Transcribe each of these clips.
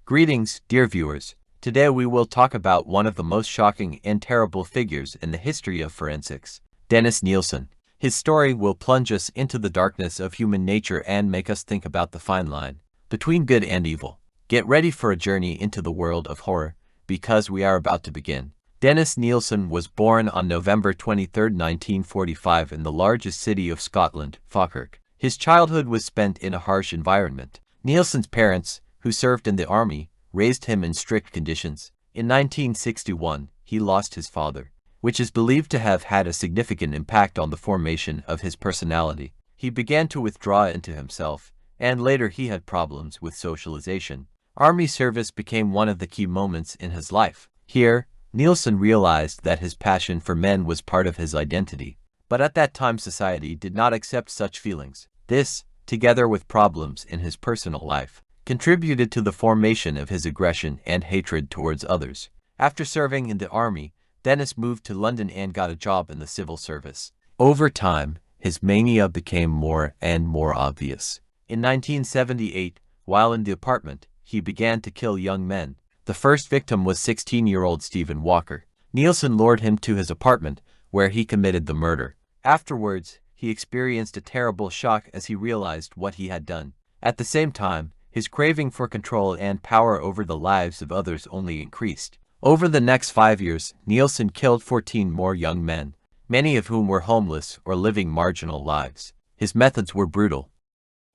Greetings, dear viewers. Today we will talk about one of the most shocking and terrible figures in the history of forensics, Dennis Nielsen. His story will plunge us into the darkness of human nature and make us think about the fine line between good and evil. Get ready for a journey into the world of horror, because we are about to begin. Dennis Nielsen was born on November 23, 1945 in the largest city of Scotland, Falkirk. His childhood was spent in a harsh environment. Nielsen's parents, who served in the army, raised him in strict conditions. In 1961, he lost his father, which is believed to have had a significant impact on the formation of his personality. He began to withdraw into himself, and later he had problems with socialization. Army service became one of the key moments in his life. Here, Nielsen realized that his passion for men was part of his identity. But at that time society did not accept such feelings. This, together with problems in his personal life, contributed to the formation of his aggression and hatred towards others. After serving in the army, Dennis moved to London and got a job in the civil service. Over time, his mania became more and more obvious. In 1978, while in the apartment, he began to kill young men. The first victim was 16-year-old Stephen Walker. Nielsen lured him to his apartment, where he committed the murder. Afterwards, he experienced a terrible shock as he realized what he had done. At the same time, his craving for control and power over the lives of others only increased. Over the next 5 years, Nielsen killed 14 more young men, many of whom were homeless or living marginal lives. His methods were brutal.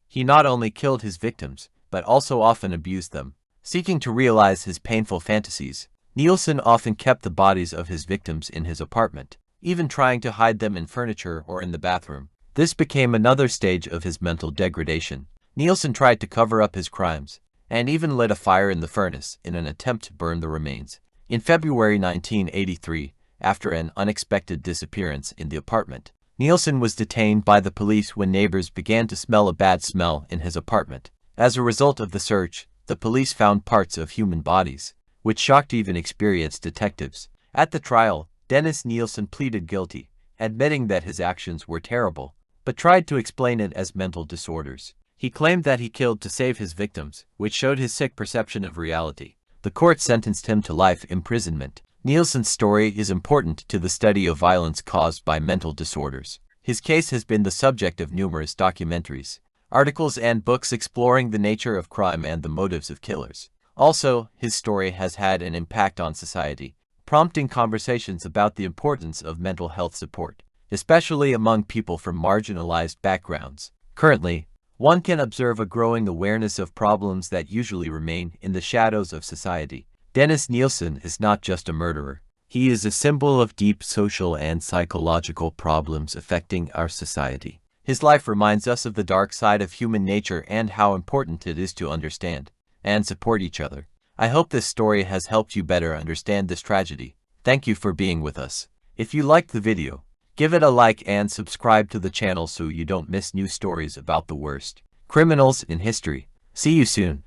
He not only killed his victims, but also often abused them. Seeking to realize his painful fantasies, Nielsen often kept the bodies of his victims in his apartment, even trying to hide them in furniture or in the bathroom. This became another stage of his mental degradation. Nielsen tried to cover up his crimes, and even lit a fire in the furnace in an attempt to burn the remains. In February 1983, after an unexpected disappearance in the apartment, Nielsen was detained by the police when neighbors began to smell a bad smell in his apartment. As a result of the search, the police found parts of human bodies, which shocked even experienced detectives. At the trial, Dennis Nielsen pleaded guilty, admitting that his actions were terrible, but tried to explain it as mental disorders. He claimed that he killed to save his victims, which showed his sick perception of reality. The court sentenced him to life imprisonment. Nielsen's story is important to the study of violence caused by mental disorders. His case has been the subject of numerous documentaries, articles and books exploring the nature of crime and the motives of killers. Also, his story has had an impact on society, prompting conversations about the importance of mental health support, especially among people from marginalized backgrounds. Currently, one can observe a growing awareness of problems that usually remain in the shadows of society. Dennis Nielsen is not just a murderer. He is a symbol of deep social and psychological problems affecting our society. His life reminds us of the dark side of human nature and how important it is to understand and support each other. I hope this story has helped you better understand this tragedy. Thank you for being with us. If you liked the video, give it a like and subscribe to the channel so you don't miss new stories about the worst criminals in history. See you soon.